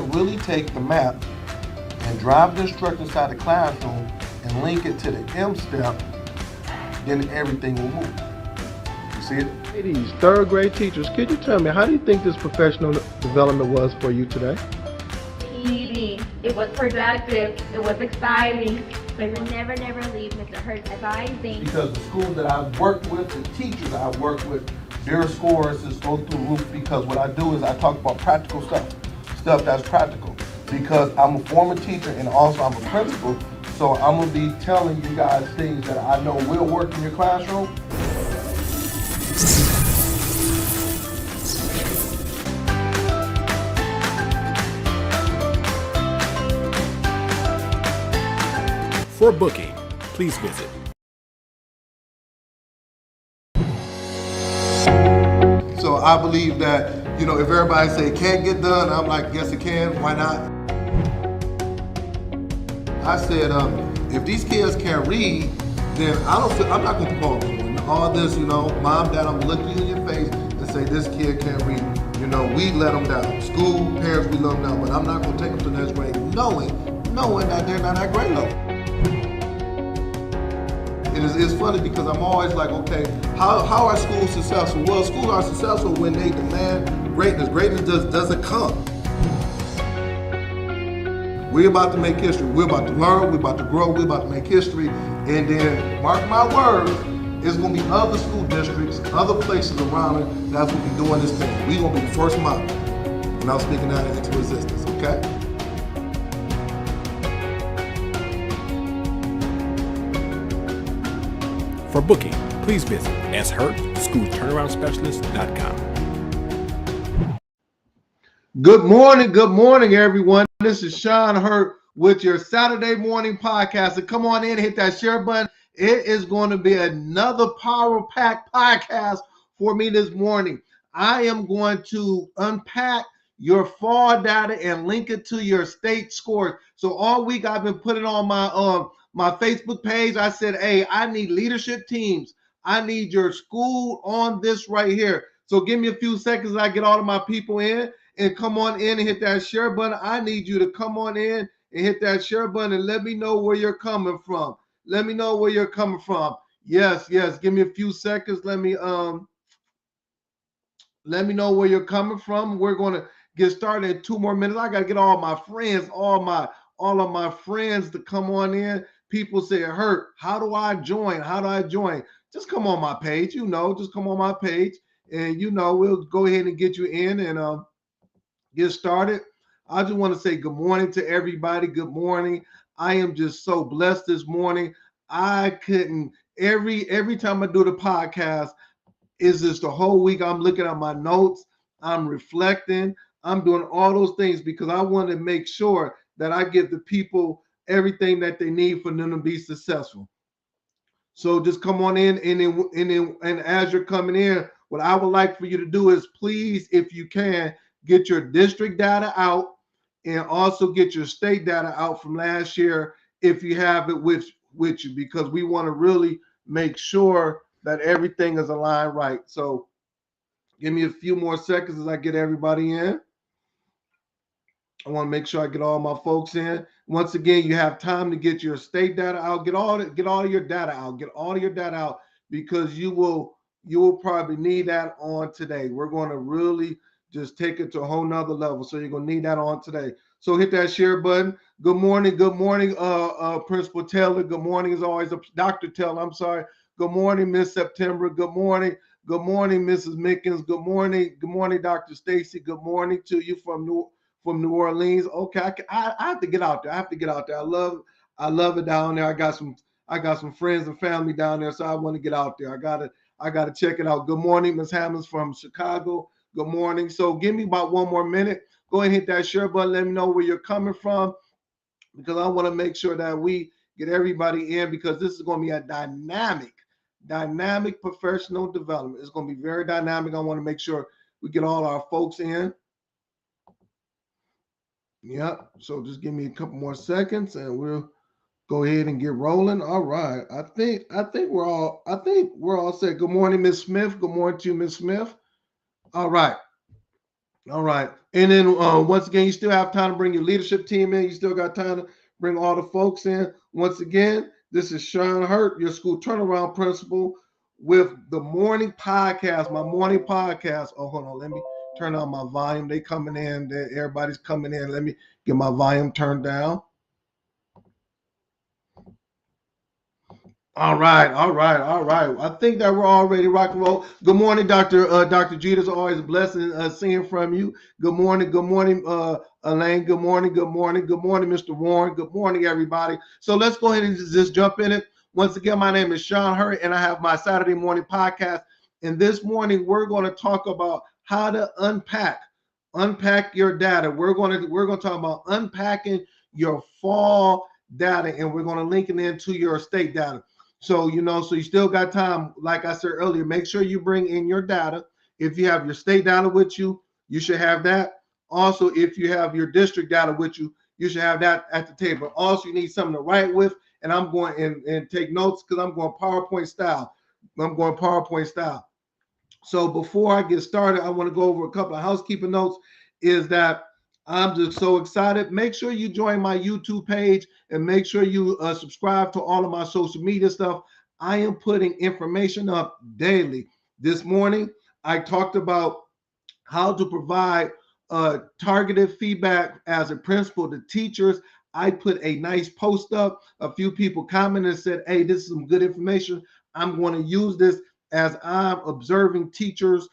can really take the map and drive the instructor inside the classroom and link it to the M step, then everything will move. You see it? Ladies, third grade teachers, could you tell me, how do you think this professional development was for you today? It was productive. It was exciting. We will never leave Mr. Hurt's advising. Because the schools that I've worked with, the teachers I've worked with, their scores just go through the roof, because what I do is I talk about practical stuff that's practical. Because I'm a former teacher and also I'm a principal, so I'm gonna be telling you guys things that I know will work in your classroom. For booking, please visit So I believe that, if everybody say it can't get done, I'm like, yes it can, why not? I said, if these kids can't read, then I'm not gonna promote them. All this, mom, dad, I'm gonna look you in your face and say this kid can't read. We let them down. School, parents, we let them down, but I'm not gonna take them to the next grade knowing that they're not at grade level. It's funny because I'm always like, okay, how are schools successful? Well, schools are successful when they demand greatness. Greatness doesn't come. We're about to make history. We're about to learn. We're about to grow. We're about to make history. And then, mark my words, it's going to be other school districts, other places around it that's going to be doing this thing. We're going to be the first model. And I'm speaking that into existence, okay? For booking, please visit shurtschoolturnaroundspecialist.com. Good morning, everyone. This is Sean Hurt with your Saturday morning podcast. So come on in, hit that share button. It is going to be another power-packed podcast for me this morning. I am going to unpack your fall data and link it to your state scores. So all week I've been putting on my Facebook page. I said, hey, I need leadership teams. I need your school on this right here. So give me a few seconds. I get all of my people in and come on in and hit that share button. I need you to come on in and hit that share button and let me know where you're coming from. Let me know where you're coming from. Yes. Give me a few seconds. Let me know where you're coming from. We're going to get started in 2 more minutes. I got to get all my friends, all of my friends to come on in. People say, Hurt, how do I join? Just come on my page, just come on my page and, we'll go ahead and get you in and get started. I just want to say good morning to everybody. Good morning. I am just so blessed this morning. I couldn't, every time I do the podcast, is this the whole week I'm looking at my notes, I'm reflecting, I'm doing all those things because I want to make sure that I give the people everything that they need for them to be successful. So just come on in and as you're coming in, what I would like for you to do is please, if you can, get your district data out and also get your state data out from last year if you have it with you, because we want to really make sure that everything is aligned right. So give me a few more seconds as I get everybody in. I want to make sure I get all my folks in. Once again, you have time to get your state data out. Get all of your data out. Get all of your data out because you will probably need that on today. We're going to really just take it to a whole nother level. So you're going to need that on today. So hit that share button. Good morning, Principal Taylor. Good morning, as always, Dr. Taylor. I'm sorry. Good morning, Miss September. Good morning, Mrs. Mickens. Good morning, Dr. Stacy. Good morning to you from New Orleans. Okay, I have to get out there. I love it down there. I got some friends and family down there, so I want to get out there. I gotta check it out. Good morning, Miss Hammonds from Chicago. Good morning. So give me about 1 more minute. Go ahead and hit that share button. Let me know where you're coming from because I want to make sure that we get everybody in because this is going to be a dynamic professional development. It's going to be very dynamic. I want to make sure we get all our folks in. Yep. So just give me a couple more seconds and we'll go ahead and get rolling. All right. I think we're all set. Good morning, Miss Smith. Good morning to you, Miss Smith. All right. All right. And then once again, you still have time to bring your leadership team in. You still got time to bring all the folks in. Once again, this is Sean Hurt, your school turnaround principal, with the morning podcast, my morning podcast. Oh, hold on. Let me turn on my volume. They coming in. Everybody's coming in. Let me get my volume turned down. All right, all right, all right. I think that we're all ready to rock and roll. Good morning, Dr. G. It's always a blessing seeing from you. Good morning, Elaine. Good morning, Mr. Warren. Good morning, everybody. So let's go ahead and just jump in it. Once again, my name is Sean Hurt, and I have my Saturday morning podcast. And this morning, we're going to talk about how to unpack your data. We're going to talk about unpacking your fall data, and we're going to link it into your state data. So, so you still got time. Like I said earlier, make sure you bring in your data. If you have your state data with you, you should have that. Also, if you have your district data with you, you should have that at the table. Also, you need something to write with. And I'm going and take notes because I'm going PowerPoint style. So before I get started, I want to go over a couple of housekeeping notes. Is that I'm just so excited. Make sure you join my YouTube page and make sure you subscribe to all of my social media stuff. I am putting information up daily. This morning, I talked about how to provide targeted feedback as a principal to teachers. I put a nice post up. A few people commented and said, hey, this is some good information. I'm going to use this as I'm observing teachers'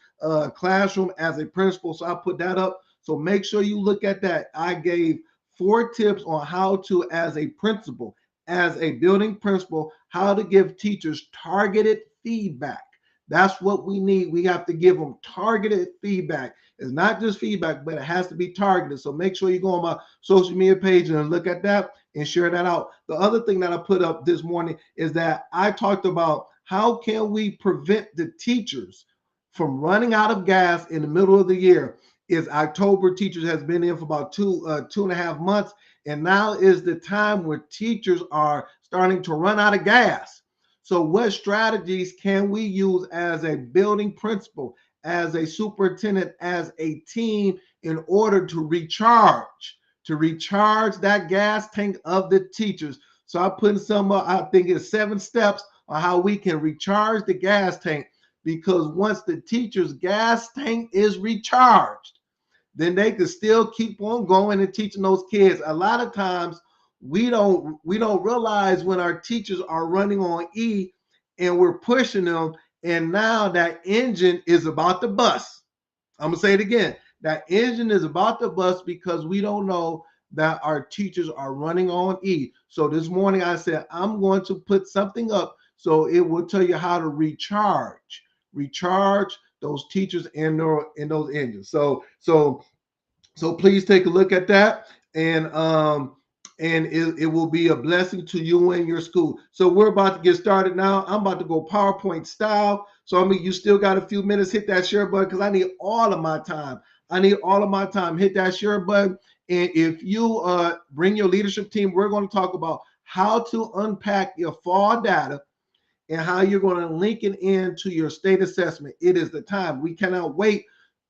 classroom as a principal. So I put that up. So make sure you look at that. I gave 4 tips on how to, as a principal, as a building principal, how to give teachers targeted feedback. That's what we need. We have to give them targeted feedback. It's not just feedback, but it has to be targeted. So make sure you go on my social media page and look at that and share that out. The other thing that I put up this morning is that I talked about how can we prevent the teachers from running out of gas in the middle of the year. Is October. Teachers has been in for about 2.5 months, and now is the time where teachers are starting to run out of gas. So what strategies can we use as a building principal, as a superintendent, as a team in order to recharge that gas tank of the teachers? So I put some, I think it's 7 steps on how we can recharge the gas tank, because once the teacher's gas tank is recharged, then they can still keep on going and teaching those kids. A lot of times we don't realize when our teachers are running on E and we're pushing them, and now that engine is about to bust. I'm gonna say it again. That engine is about to bust because we don't know that our teachers are running on E. So this morning I said I'm going to put something up so it will tell you how to recharge those teachers in those engines. So please take a look at that, and it will be a blessing to you and your school. So we're about to get started now. I'm about to go PowerPoint style. So I mean, you still got a few minutes. Hit that share button because I need all of my time. Hit that share button. And if you bring your leadership team, we're going to talk about how to unpack your fall data and how you're going to link it into your state assessment. It is the time. We cannot wait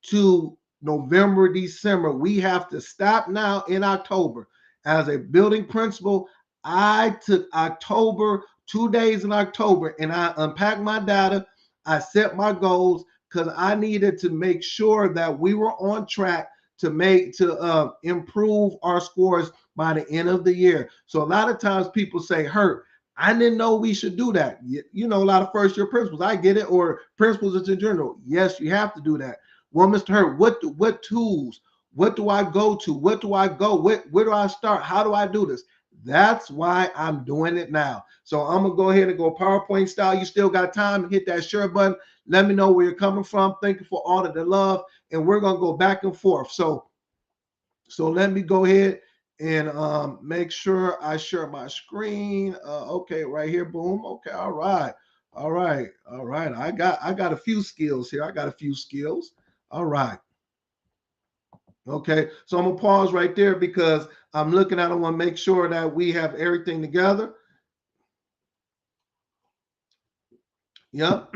to November, December. We have to stop now in October. As a building principal, I took October, 2 days in October, and I unpacked my data. I set my goals because I needed to make sure that we were on track to improve our scores by the end of the year. So a lot of times people say, Hurt, I didn't know we should do that. A lot of first year principals, I get it, or principals in general. Yes, you have to do that. Well, Mr. Hurt, what tools? What do I go to? Where do I start? How do I do this? That's why I'm doing it now. So I'm gonna go ahead and go PowerPoint style. You still got time. Hit that share button. Let me know where you're coming from. Thank you for all of the love, and we're gonna go back and forth. So let me go ahead and make sure I share my screen. Okay, right here. Boom. Okay. All right. I got a few skills here. All right. Okay. So I'm gonna pause right there because I'm looking at it. I want to make sure that we have everything together. Yep.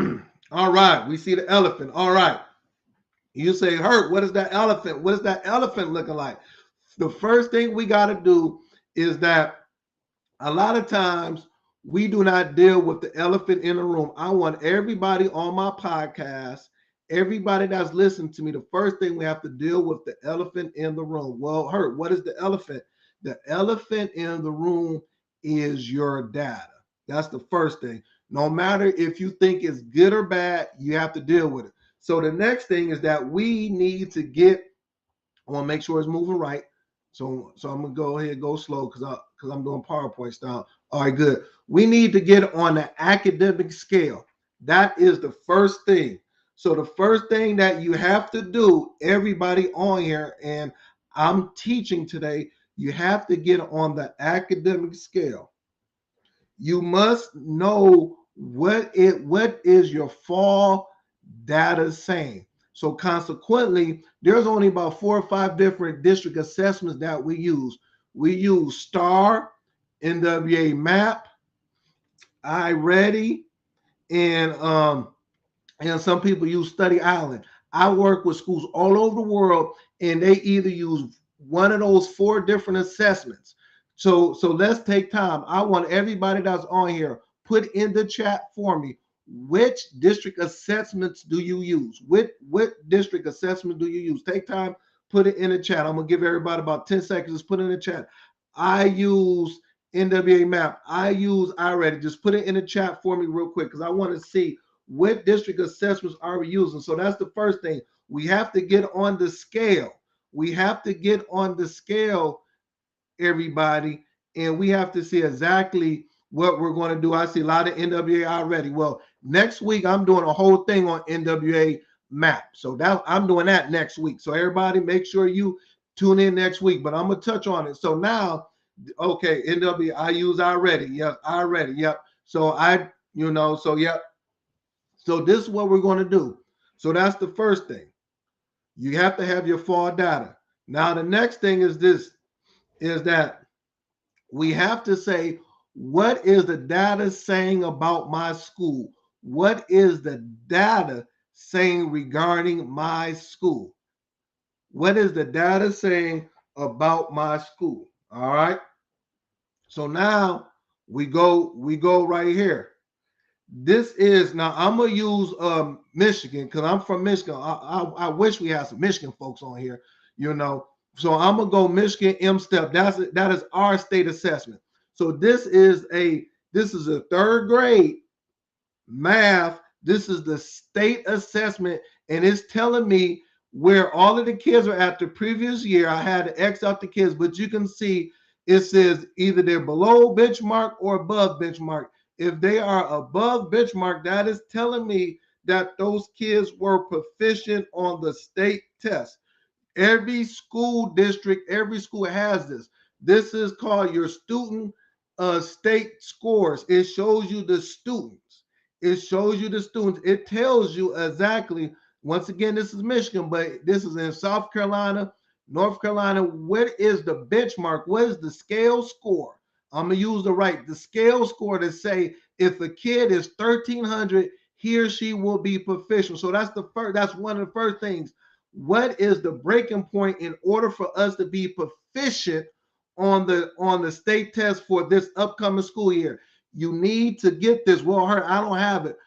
All right. We see the elephant. All right. You say, Hurt, what is that elephant? What is that elephant looking like? The first thing we got to do is that a lot of times we do not deal with the elephant in the room. I want everybody on my podcast, everybody that's listening to me, the first thing we have to deal with the elephant in the room. Well, Hurt, what is the elephant? The elephant in the room is your data. That's the first thing. No matter if you think it's good or bad, you have to deal with it. So the next thing is that we need to get, I want to make sure it's moving right. So I'm gonna go ahead and go slow because I'm doing PowerPoint style. All right, good. We need to get on the academic scale. That is the first thing. So the first thing that you have to do, everybody on here, and I'm teaching today, you have to get on the academic scale. You must know what is your fall data saying. So consequently, there's only about 4 or 5 different district assessments that we use. We use STAR, NWA MAP, iReady, and some people use Study Island. I work with schools all over the world, and they either use one of those 4 different assessments. So let's take time. I want everybody that's on here put in the chat for me, which district assessments do you use? What district assessment do you use? Take time, put it in the chat. I'm gonna give everybody about 10 seconds. Just put it in the chat. I use NWA MAP. I use iReady. Just put it in the chat for me real quick because I want to see what district assessments are we using. So that's the first thing. We have to get on the scale. We have to get on the scale, everybody, and we have to see exactly what we're going to do. I see a lot of NWA already. Well, next week I'm doing a whole thing on NWA map. So that I'm doing that next week. So everybody make sure you tune in next week, but I'm going to touch on it. So now, okay, NWA I use already. Yep, already. Yep. So so yep. So this is what we're going to do. So that's the first thing. You have to have your fall data. Now the next thing is this, is that we have to say, what is the data saying about my school? What is the data saying regarding my school? What is the data saying about my school? All right. So now we go right here. This is now I'm gonna use Michigan because I'm from Michigan. I wish we had some Michigan folks on here, you know. So I'm gonna go Michigan M-Step. That is our state assessment. So this is a 3rd grade math. This is the state assessment, and it's telling me where all of the kids are at the previous year. I had to X out the kids, but you can see it says either they're below benchmark or above benchmark. If they are above benchmark, that is telling me that those kids were proficient on the state test. Every school district, every school has this. This is called your student state scores. It shows you the students. It shows you the students. It tells you exactly. Once again, this is Michigan, but this is in South Carolina, North Carolina. What is the benchmark? What is the scale score? I'm gonna use the scale score to say if a kid is 1300, he or she will be proficient. So that's the first. That's one of the first things. What is the breaking point in order for us to be proficient on the state test for this upcoming school year? You need to get this. Well, I don't have it.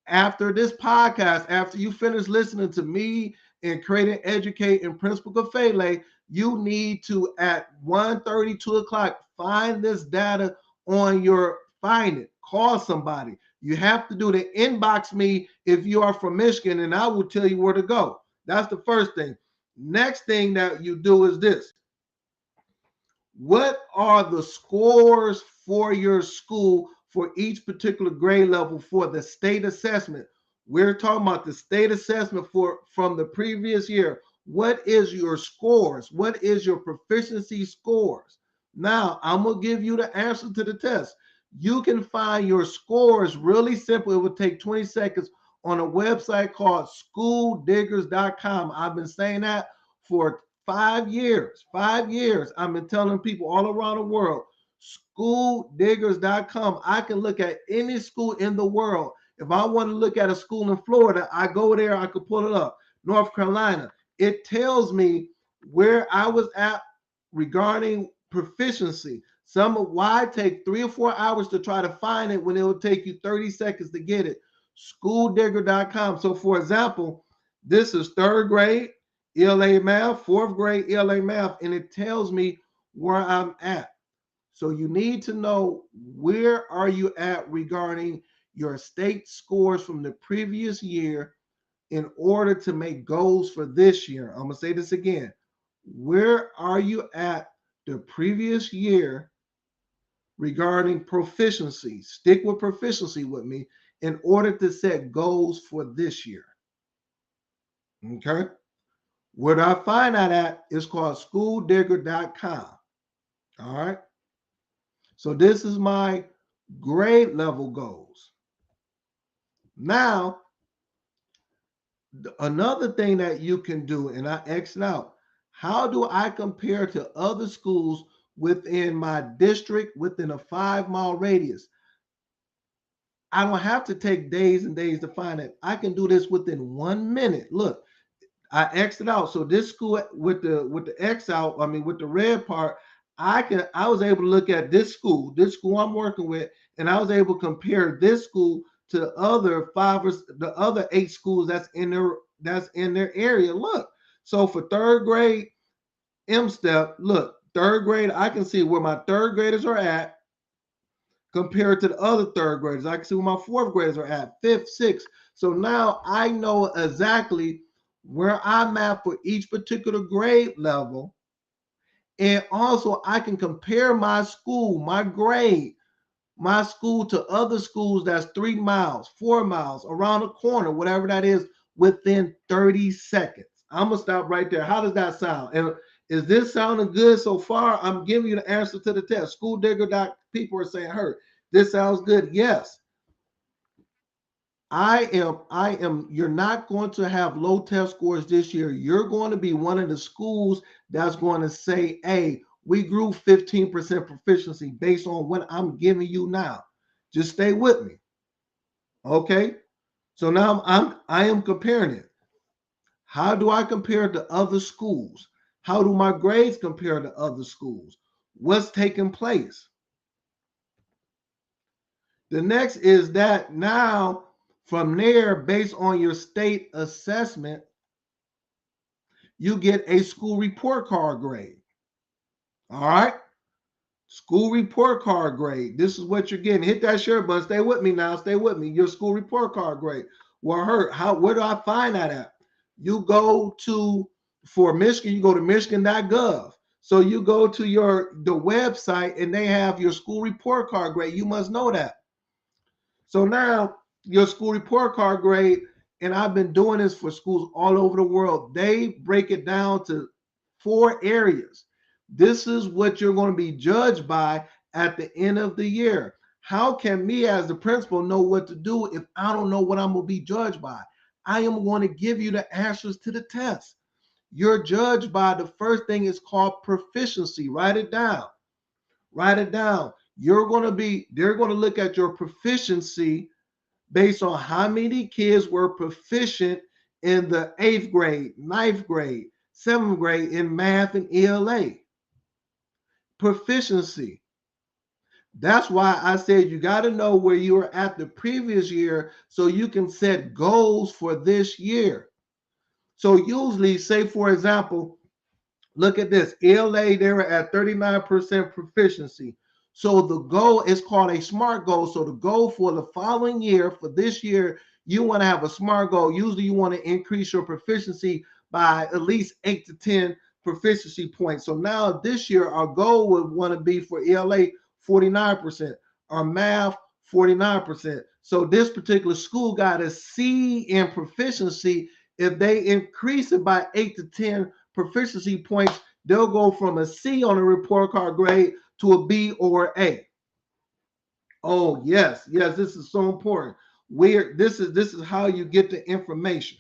After this podcast, after you finish listening to me and Create and Educate and Principal Kafele, you need to at 1:30, 2 o'clock, find this data on find it. Call somebody. You have to do the inbox me if you are from Michigan, and I will tell you where to go. That's the first thing. Next thing that you do is this. What are the scores for your school for each particular grade level for the state assessment? We're talking about the state assessment from the previous year. What is your scores? What is your proficiency scores? Now, I'm going to give you the answer to the test. You can find your scores really simple. It would take 20 seconds on a website called schooldiggers.com. I've been saying that for 5 years. 5 years. I've been telling people all around the world, schooldiggers.com. I can look at any school in the world. If I want to look at a school in Florida, I go there, I could pull it up. North Carolina. It tells me where I was at regarding proficiency. Some why take 3 or 4 hours to try to find it when it will take you 30 seconds to get it. Schooldigger.com. So, for example, this is third grade ELA math, fourth grade ELA math, and it tells me where I'm at. So you need to know where are you at regarding your state scores from the previous year in order to make goals for this year. I'm going to say this again. Where are you at the previous year regarding proficiency? Stick with proficiency with me in order to set goals for this year. Okay? Where I find that at is called schooldigger.com. All right? So this is my grade level goals. Now, another thing that you can do, and I X'd out, how do I compare to other schools within my district within a 5-mile radius? I don't have to take days and days to find it. I can do this within 1 minute. Look, I X'd it out. So this school with the X out, I mean with the red part, I was able to look at this school I'm working with, and I was able to compare this school to the other 8 schools that's in their area. Look, so for third grade M step, look, third grade, I can see where my third graders are at compared to the other third graders. I can see where my fourth graders are at, fifth, sixth. So now I know exactly where I'm at for each particular grade level. And also I can compare my school, my grade, my school to other schools that's 3 miles, 4 miles, around the corner, whatever that is, within 30 seconds. I'm going to stop right there. How does that sound? And is this sounding good so far? I'm giving you the answer to the test. People are saying, "Hurt, this sounds good." Yes. I am, you're not going to have low test scores this year. You're going to be one of the schools that's going to say, "Hey, we grew 15% proficiency based on what I'm giving you now." Just stay with me. Okay. So now I am comparing it. How do I compare to other schools? How do my grades compare to other schools? What's taking place? The next is that now from there, based on your state assessment, you get a school report card grade. All right. School report card grade. This is what you're getting. Hit that share button. Stay with me now. Stay with me. Your school report card grade. Well, where do I find that at? You go to, for Michigan, you go to michigan.gov. So you go to the website and they have your school report card grade. You must know that. So now your school report card grade, and I've been doing this for schools all over the world. They break it down to 4 areas. This is what you're going to be judged by at the end of the year. How can me as the principal know what to do if I don't know what I'm going to be judged by? I am going to give you the answers to the test. You're judged by, the first thing is called proficiency. Write it down. Write it down. They're going to look at your proficiency based on how many kids were proficient in the 8th grade, 9th grade, 7th grade in math and ELA. Proficiency. That's why I said you got to know where you were at the previous year so you can set goals for this year. So usually, say for example, look at this. ELA, they were at 39% proficiency. So the goal is called a SMART goal. So the goal for the following year, for this year, you want to have a SMART goal. Usually you want to increase your proficiency by at least 8 to 10 proficiency points. So now this year, our goal would want to be for ELA 49%, our math 49%. So this particular school got a C in proficiency. If they increase it by 8 to 10 proficiency points, they'll go from a C on a report card grade to a B or A. Oh, yes, this is so important. This is how you get the information.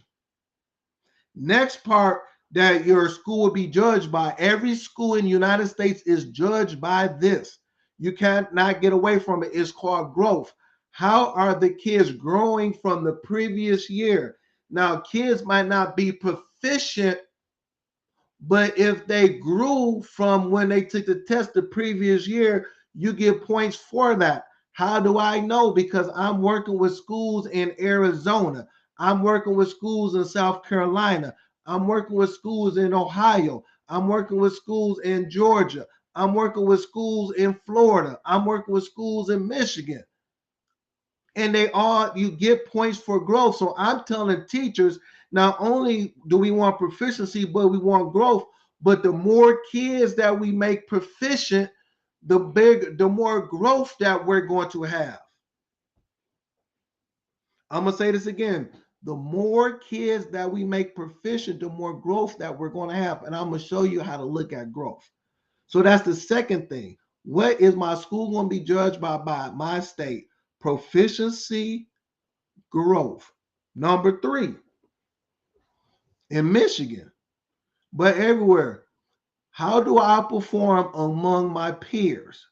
Next part that your school will be judged by. Every school in the United States is judged by this. You cannot get away from it. It's called growth. How are the kids growing from the previous year? Now, kids might not be proficient, but if they grew from when they took the test the previous year, you get points for that. How do I know? Because I'm working with schools in Arizona. I'm working with schools in South Carolina. I'm working with schools in Ohio. I'm working with schools in Georgia. I'm working with schools in Florida. I'm working with schools in Michigan. And they all, you get points for growth. So I'm telling teachers, not only do we want proficiency, but we want growth. But the more kids that we make proficient, the more growth that we're going to have. I'm gonna say this again. The more kids that we make proficient, the more growth that we're going to have. And I'm gonna show you how to look at growth. So that's the second thing. What is my school going to be judged by my state? Proficiency, growth. Number 3, in Michigan, but everywhere, how do I perform among my peers?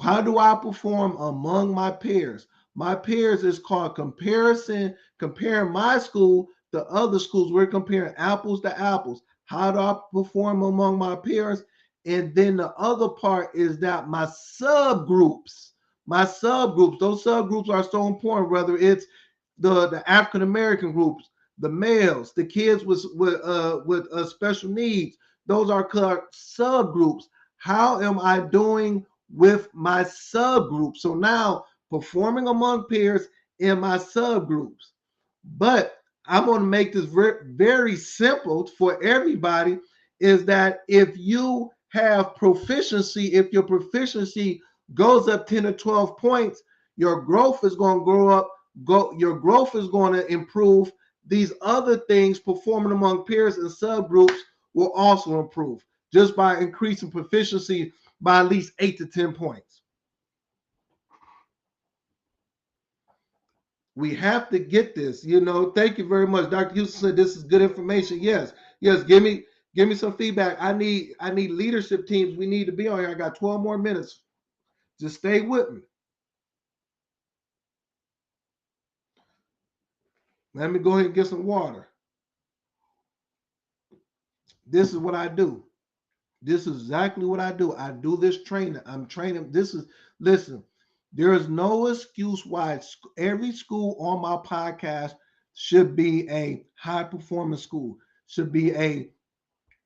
How do I perform among my peers? My peers is called comparison, comparing my school to other schools. We're comparing apples to apples. How do I perform among my peers? And then the other part is that my subgroups, those subgroups are so important, whether it's the African American groups, the males, the kids with special needs. Those are called subgroups. How am I doing with my subgroups? So now performing among peers in my subgroups. But I'm going to make this very, very simple for everybody, is that if you have proficiency, if your proficiency goes up 10 or 12 points, your growth is going to grow up, your growth is going to improve. These other things, performing among peers and subgroups, will also improve just by increasing proficiency by at least 8 to 10 points. We have to get this. Thank you very much. Dr. Houston said this is good information. Yes. Give me some feedback. I need leadership teams. We need to be on here. I got 12 more minutes. Just stay with me. Let me go ahead and get some water. This is what I do. This is exactly what I do. I do this training. I'm training. Listen, there is no excuse why every school on my podcast should be a high performance school, should be a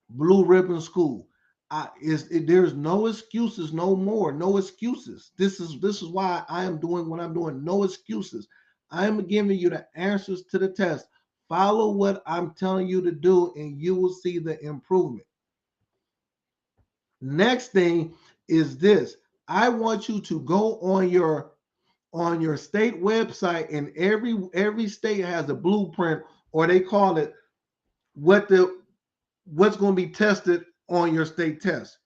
blue ribbon school. There's no excuses, no more, no excuses. This is why I am doing what I'm doing. No excuses. I am giving you the answers to the test. Follow what I'm telling you to do, and you will see the improvement. Next thing is this. I want you to go on your state website, and every state has a blueprint, or they call it what's going to be tested on your state test.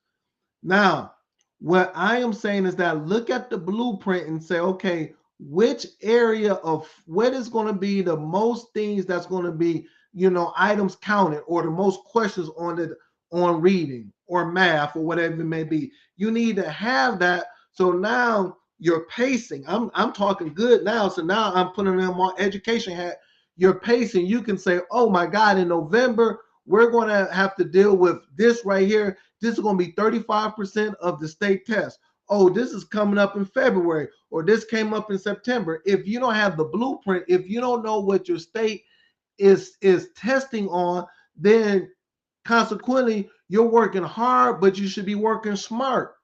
Now, what I am saying is that look at the blueprint and say, okay, which area of what is going to be the most things that's going to be, items counted, or the most questions on reading or math or whatever it may be. You need to have that. So now you're pacing. I'm talking good now. So now I'm putting in my education hat. You're pacing. You can say, oh my God, in November, we're going to have to deal with this right here. This is going to be 35% of the state test. Oh, this is coming up in February, or this came up in September. If you don't have the blueprint, if you don't know what your state is testing on, then consequently, you're working hard, but you should be working smart.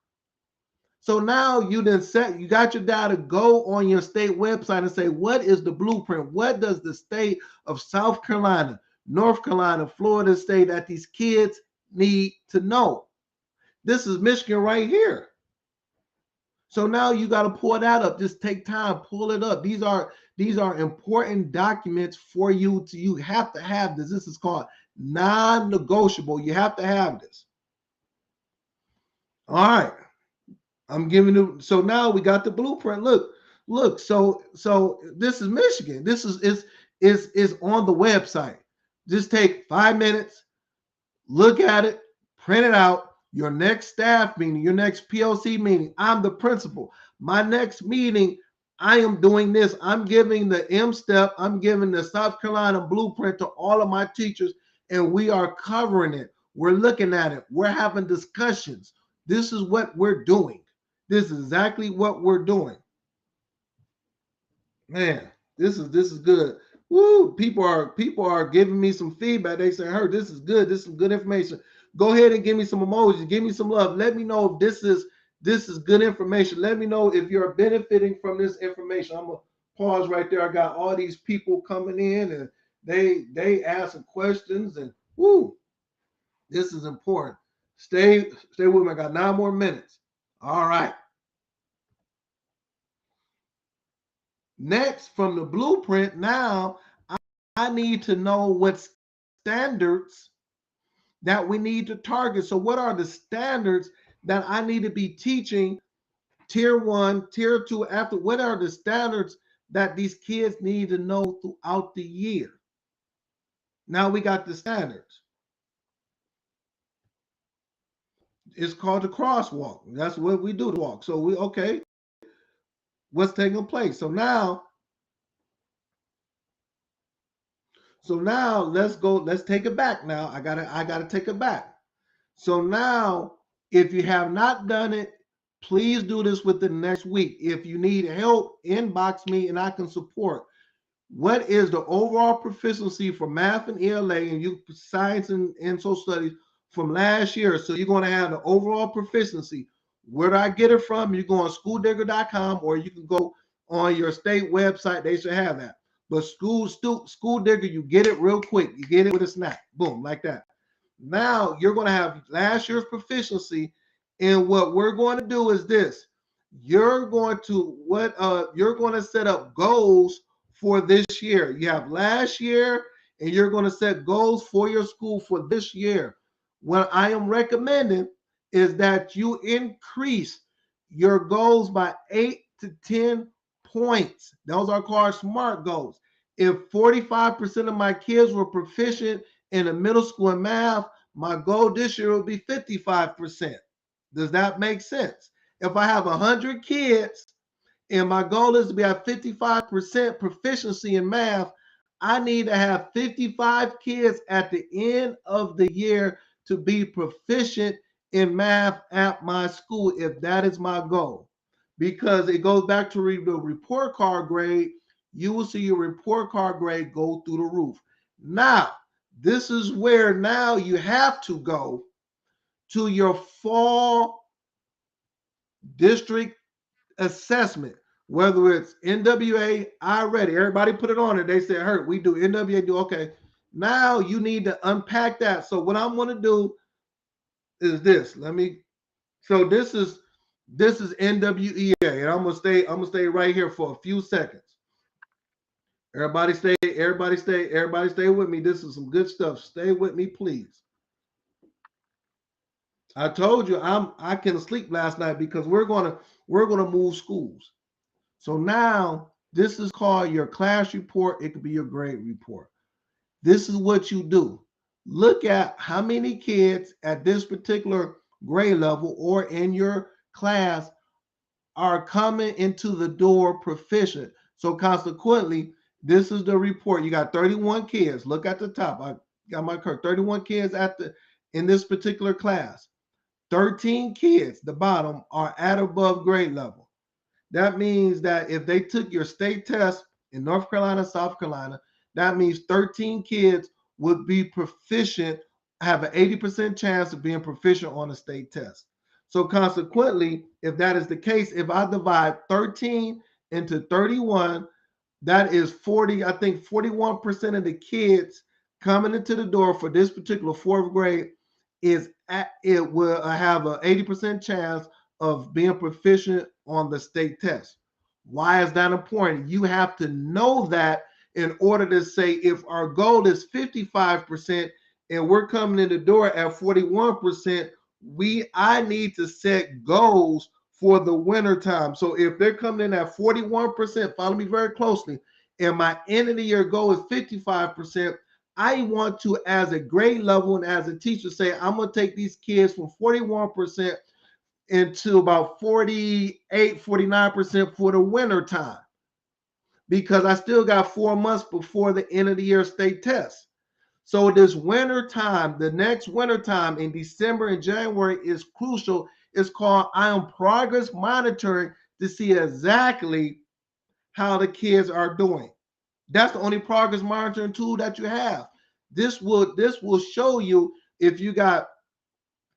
So now you got your data. Go on your state website and say, what is the blueprint? What does the state of South Carolina, North Carolina, Florida state that these kids need to know? This is Michigan right here. So now you got to pull that up. Just take time, pull it up. These are important documents for you. You have to have this. This is called non-negotiable. You have to have this. All right. I'm giving you. So now we got the blueprint. Look. So this is Michigan. This is on the website. Just take 5 minutes, look at it, print it out. Your next staff meeting, your next PLC meeting. I'm the principal. My next meeting, I am doing this. I'm giving the M-Step, I'm giving the South Carolina blueprint to all of my teachers, and we are covering it. We're looking at it. We're having discussions. This is what we're doing. This is exactly what we're doing. Man, this is good. Woo! People are giving me some feedback. They say, "Her, this is good. This is some good information." Go ahead and give me some emojis. Give me some love. Let me know if this is good information. Let me know if you're benefiting from this information. I'm gonna pause right there. I got all these people coming in and they asking questions and woo, this is important. Stay with me. I got 9 more minutes. All right. Next, from the blueprint, now I need to know what standards that we need to target. So, what are the standards that I need to be teaching tier one, tier two, after? What are the standards that these kids need to know throughout the year? Now we got the standards. It's called the crosswalk. That's what we do, the walk. So, okay, what's taking place? So now let's go, let's take it back now. I gotta take it back. So now, if you have not done it, please do this within the next week. If you need help, inbox me and I can support. What is the overall proficiency for math and ELA and you science and social studies from last year? So you're going to have the overall proficiency. Where do I get it from? You go on schooldigger.com or you can go on your state website. They should have that. But school digger, you get it real quick. You get it with a snap. Boom, like that. Now you're going to have last year's proficiency. And what we're going to do is this. You're going to set up goals for this year. You have last year, and you're going to set goals for your school for this year. What I am recommending is that you increase your goals by 8 to 10 points. Those are called SMART goals. If 45% of my kids were proficient in the middle school in math, my goal this year will be 55%. Does that make sense? If I have 100 kids and my goal is to be at 55% proficiency in math, I need to have 55 kids at the end of the year to be proficient in math at my school, if that is my goal. Because it goes back to the report card grade, you will see your report card grade go through the roof. Now, this is where now you have to go to your fall district assessment, whether it's NWA, I ready. Everybody put it on it. They said, "Hurt, we do NWA, do okay." Now you need to unpack that. So what I'm going to do is this. So this is NWEA, and I'm gonna stay right here for a few seconds. Everybody stay with me. This is some good stuff. Stay with me, please. I told you I couldn't sleep last night because we're gonna move schools. So now this is called your class report. It could be your grade report. This is what you do. Look at how many kids at this particular grade level or in your class are coming into the door proficient. So consequently, this is the report. You got 31 kids. Look at the top. I got my curve. 31 kids in this particular class. 13 kids, the bottom, are at above grade level. That means that if they took your state test in North Carolina, South Carolina, that means 13 kids would be proficient, have an 80% chance of being proficient on a state test. So consequently, if that is the case, if I divide 13 into 31, that is 40, I think 41% of the kids coming into the door for this particular fourth grade it will have an 80% chance of being proficient on the state test. Why is that important? You have to know that in order to say if our goal is 55% and we're coming in the door at 41%, I need to set goals for the winter time. So if they're coming in at 41%, follow me very closely, and my end of the year goal is 55%, I want to, as a grade level and as a teacher, say I'm going to take these kids from 41% into about 48, 49% for the winter time. because I still got 4 months before the end of the year state test. So this winter time, the next winter time in December and January is crucial. It's called I am progress monitoring to see exactly how the kids are doing. That's the only progress monitoring tool that you have. This will show you if you got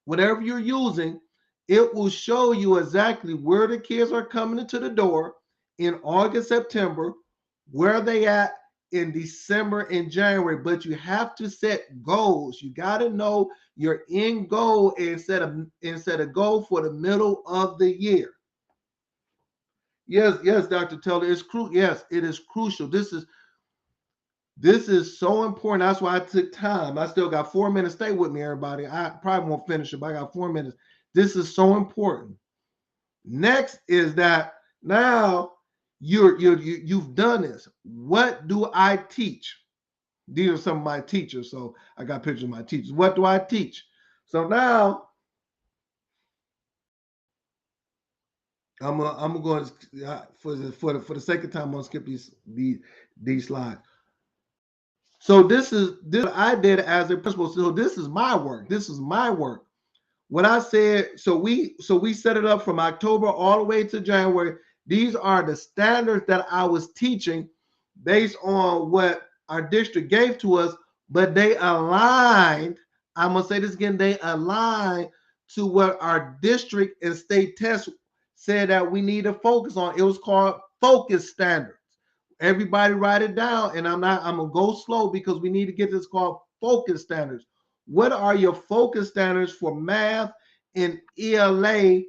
whatever you're using, it will show you exactly where the kids are coming into the door in August, September, where they at in December and January. But you have to set goals. You got to know your end goal instead of goal for the middle of the year. Yes, yes, Dr. Taylor, it's crucial. Yes, it is crucial. This is so important. That's why I took time. I still got 4 minutes. Stay with me, everybody. I probably won't finish it, but I got 4 minutes. This is so important. Next is that now you've done this. What do I teach? These are some of my teachers. So I got pictures of my teachers. What do I teach? So now I'm going to for the sake of time, I'm going to skip these slides. So this I did as a principal. So this is my work. This is my work. What I said, so we set it up from October all the way to January. These are the standards that I was teaching based on what our district gave to us, but they aligned. I'm gonna say this again, they aligned to what our district and state tests said that we need to focus on. It was called focus standards. Everybody write it down, and I'm gonna go slow because we need to get this called focus standards. What are your focus standards for math and ELA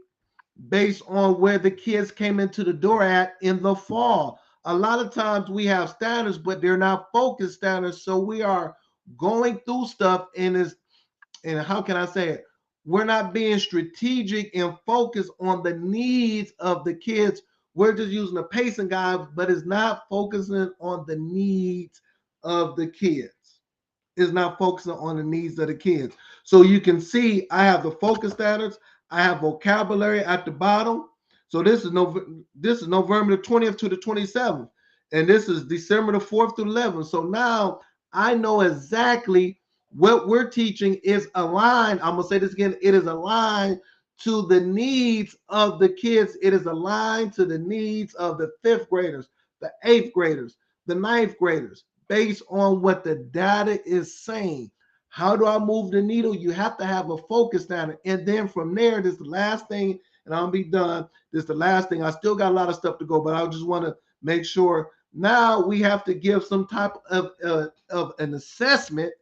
based on where the kids came into the door at in the fall? A lot of times we have standards, but they're not focus standards. So we are going through stuff and how can I say it? We're not being strategic and focused on the needs of the kids. We're just using a pacing guide, but it's not focusing on the needs of the kids. Is not focusing on the needs of the kids. So you can see I have the focus standards. I have vocabulary at the bottom. So this is November the 20th to the 27th. And this is December the 4th through 11th. So now I know exactly what we're teaching is aligned. I'm going to say this again. It is aligned to the needs of the kids. It is aligned to the needs of the 5th graders, the 8th graders, the 9th graders, based on what the data is saying. How do I move the needle? You have to have a focus standard. And then from there, this is the last thing, and I'll be done. This is the last thing. I still got a lot of stuff to go, but I just want to make sure now we have to give some type of an assessment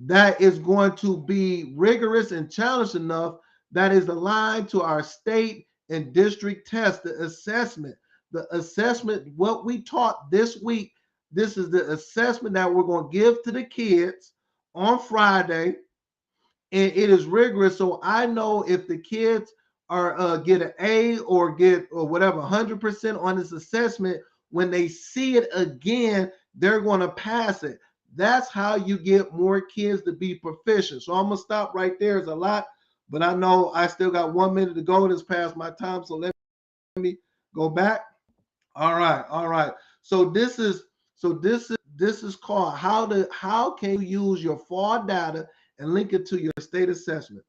that is going to be rigorous and challenged enough that is aligned to our state and district test, the assessment. The assessment, what we taught this week, this is the assessment that we're going to give to the kids on Friday, and it is rigorous. So I know if the kids are get an A or get or whatever 100% on this assessment, when they see it again, they're going to pass it. That's how you get more kids to be proficient. So I'm gonna stop right there. It's a lot, but I know I still got 1 minute to go. It's past my time, so let me go back. All right, all right. So this is called how can you use your fall data and link it to your state assessment.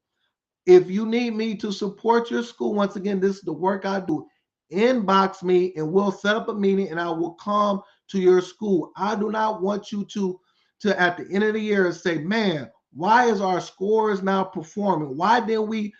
If you need me to support your school, once again, this is the work I do. Inbox me and we'll set up a meeting and I will come to your school. I do not want you to at the end of the year say, man, why is our scores now performing? Why didn't we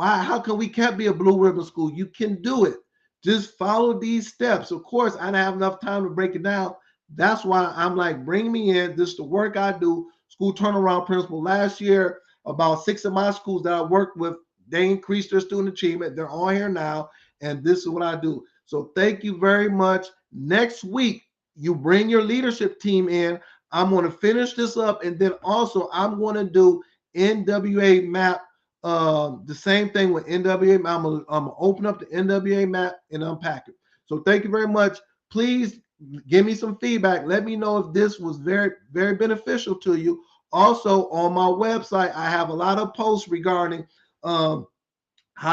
how can we can't be a blue ribbon school? You can do it. Just follow these steps. Of course, I don't have enough time to break it down. That's why I'm like, bring me in. This is the work I do. School turnaround principal. Last year, about 6 of my schools that I worked with, they increased their student achievement. They're on here now, and this is what I do. So thank you very much. Next week, you bring your leadership team in. I'm going to finish this up, and then also I'm going to do NWA map. The same thing with NWA. I'm gonna open up the NWA map and unpack it. So thank you very much. Please give me some feedback. Let me know if this was very, very beneficial to you. Also, on my website, I have a lot of posts regarding how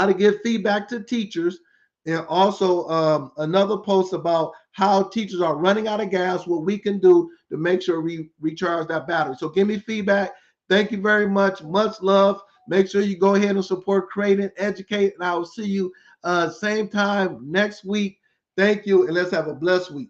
to give feedback to teachers. And also another post about how teachers are running out of gas, what we can do to make sure we recharge that battery. So give me feedback. Thank you very much. Much love. Make sure you go ahead and support, create, and educate. And I will see you same time next week. Thank you, and let's have a blessed week.